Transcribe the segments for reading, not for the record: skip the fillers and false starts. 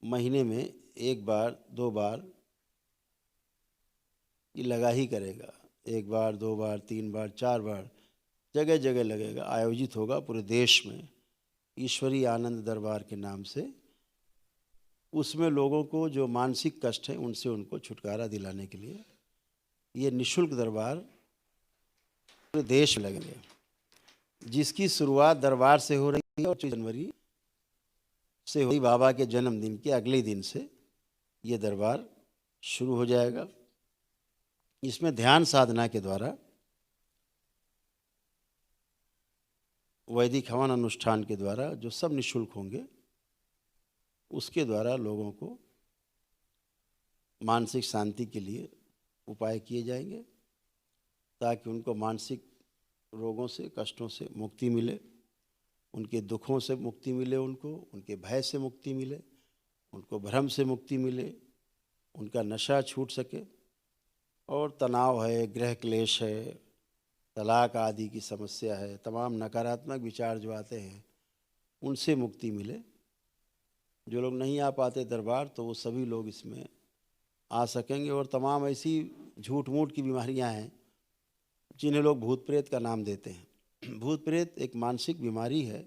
महीने में एक बार दो बार ये लगा ही करेगा। एक बार, दो बार, तीन बार, चार बार, जगह जगह लगेगा, आयोजित होगा पूरे देश में ईश्वरीय आनंद दरबार के नाम से। उसमें लोगों को जो मानसिक कष्ट है उनसे उनको छुटकारा दिलाने के लिए ये निःशुल्क दरबार पूरे देश में लगेंगे, जिसकी शुरुआत दरबार से हो रही है और 25 जनवरी से हुई बाबा के जन्मदिन के अगले दिन से ये दरबार शुरू हो जाएगा। इसमें ध्यान साधना के द्वारा, वैदिक हवन अनुष्ठान के द्वारा जो सब निःशुल्क होंगे, उसके द्वारा लोगों को मानसिक शांति के लिए उपाय किए जाएंगे ताकि उनको मानसिक रोगों से, कष्टों से मुक्ति मिले, उनके दुखों से मुक्ति मिले, उनके भय से मुक्ति मिले, उनको भ्रम से मुक्ति मिले, उनका नशा छूट सके, और तनाव है, गृह क्लेश है, तलाक आदि की समस्या है, तमाम नकारात्मक विचार जो आते हैं उनसे मुक्ति मिले। जो लोग नहीं आ पाते दरबार तो वो सभी लोग इसमें आ सकेंगे। और तमाम ऐसी झूठ मूठ की बीमारियां हैं जिन्हें लोग भूत प्रेत का नाम देते हैं। भूत प्रेत एक मानसिक बीमारी है,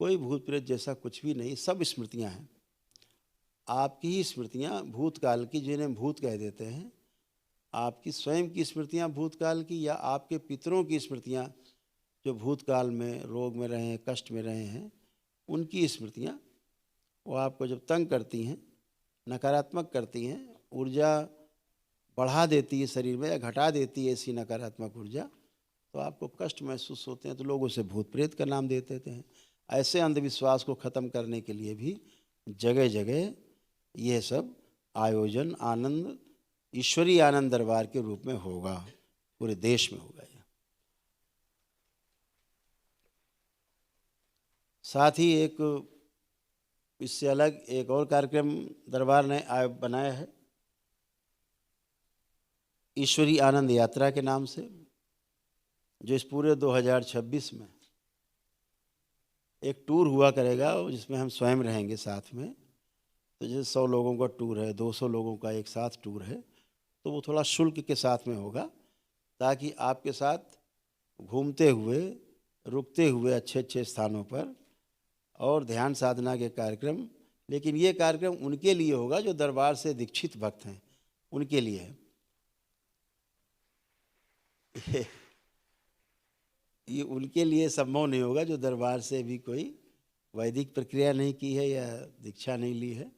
कोई भूत प्रेत जैसा कुछ भी नहीं, सब स्मृतियां हैं, आपकी ही स्मृतियां भूतकाल की, जिन्हें भूत कह देते हैं। आपकी स्वयं की स्मृतियां भूतकाल की, या आपके पितरों की स्मृतियां जो भूतकाल में रोग में रहे हैं, कष्ट में रहे हैं, उनकी स्मृतियां वो आपको जब तंग करती हैं, नकारात्मक करती हैं, ऊर्जा बढ़ा देती है शरीर में या घटा देती है ऐसी नकारात्मक ऊर्जा, तो आपको कष्ट महसूस होते हैं, तो लोग उसे भूत प्रेत का नाम दे देते हैं। ऐसे अंधविश्वास को ख़त्म करने के लिए भी जगह जगह ये सब आयोजन आनंद ईश्वरीय आनंद दरबार के रूप में होगा, पूरे देश में होगा। यह साथ ही एक इससे अलग एक और कार्यक्रम दरबार ने बनाया है, ईश्वरीय आनंद यात्रा के नाम से, जो इस पूरे 2026 में एक टूर हुआ करेगा, जिसमें हम स्वयं रहेंगे साथ में। तो जैसे 100 लोगों का टूर है, 200 लोगों का एक साथ टूर है, तो वो थोड़ा शुल्क के साथ में होगा, ताकि आपके साथ घूमते हुए, रुकते हुए अच्छे अच्छे स्थानों पर, और ध्यान साधना के कार्यक्रम। लेकिन ये कार्यक्रम उनके लिए होगा जो दरबार से दीक्षित भक्त हैं, उनके लिए है। ये उनके लिए संभव नहीं होगा जो दरबार से भी कोई वैदिक प्रक्रिया नहीं की है या दीक्षा नहीं ली है,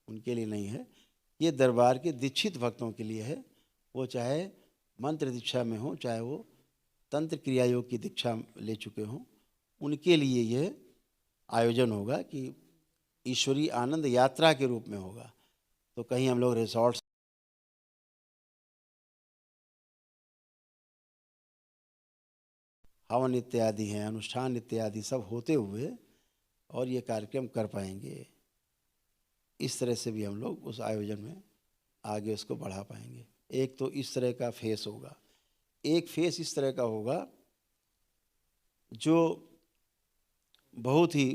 उनके लिए नहीं है। ये दरबार के दीक्षित भक्तों के लिए है, वो चाहे मंत्र दीक्षा में हो, चाहे वो तंत्र क्रिया योग की दीक्षा ले चुके हों, उनके लिए यह आयोजन होगा कि ईश्वरीय आनंद यात्रा के रूप में होगा। तो कहीं हम लोग रिसॉर्ट्स, हवन इत्यादि हैं, अनुष्ठान इत्यादि सब होते हुए और ये कार्यक्रम कर पाएंगे। इस तरह से भी हम लोग उस आयोजन में आगे उसको बढ़ा पाएंगे। एक तो इस तरह का फेस होगा, एक फेस इस तरह का होगा जो बहुत ही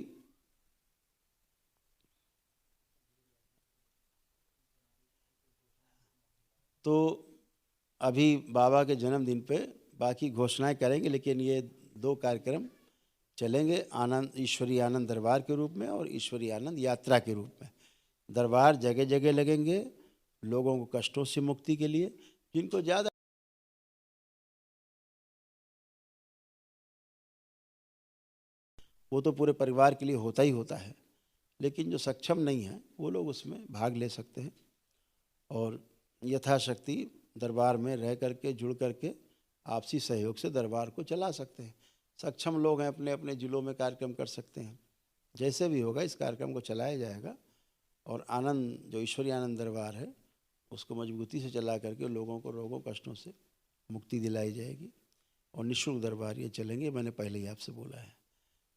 तो अभी बाबा के जन्मदिन पे बाकी घोषणाएं करेंगे, लेकिन ये 2 कार्यक्रम चलेंगे, आनंद ईश्वरीय आनंद दरबार के रूप में और ईश्वरीय आनंद यात्रा के रूप में। दरबार जगह जगह लगेंगे लोगों को कष्टों से मुक्ति के लिए, जिनको ज़्यादा वो तो पूरे परिवार के लिए होता ही होता है, लेकिन जो सक्षम नहीं है वो लोग उसमें भाग ले सकते हैं और यथाशक्ति दरबार में रह करके, जुड़ करके आपसी सहयोग से दरबार को चला सकते हैं। सक्षम लोग हैं अपने अपने जिलों में कार्यक्रम कर सकते हैं। जैसे भी होगा इस कार्यक्रम को चलाया जाएगा और आनंद जो ईश्वरीय आनंद दरबार है उसको मजबूती से चला करके लोगों को रोगों कष्टों से मुक्ति दिलाई जाएगी और निःशुल्क दरबार ये चलेंगे, मैंने पहले ही आपसे बोला है।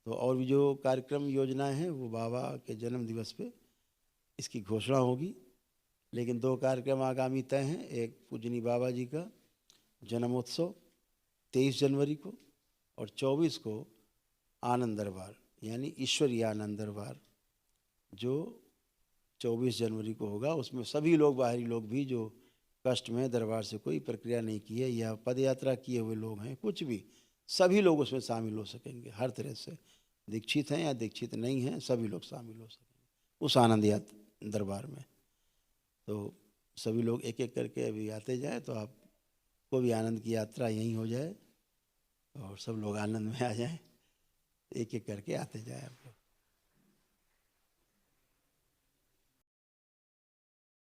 तो और भी जो कार्यक्रम योजनाएं हैं वो बाबा के जन्म दिवस पे इसकी घोषणा होगी, लेकिन 2 कार्यक्रम आगामी तय हैं। एक पूजनी बाबा जी का जन्मोत्सव 23 जनवरी को और 24 को आनंद दरबार यानी ईश्वरीय आनंद दरबार जो 24 जनवरी को होगा। उसमें सभी लोग, बाहरी लोग भी जो कष्ट में दरबार से कोई प्रक्रिया नहीं की है या पद यात्रा किए हुए लोग हैं, कुछ भी, सभी लोग उसमें शामिल हो सकेंगे। हर तरह से दीक्षित हैं या दीक्षित नहीं हैं, सभी लोग शामिल हो सकेंगे उस आनंद यात्रा दरबार में। तो सभी लोग एक एक करके अभी आते जाए तो आपको भी आनंद की यात्रा यहीं हो जाए और सब लोग आनंद में आ जाएं। एक एक करके आते जाए आप लोग।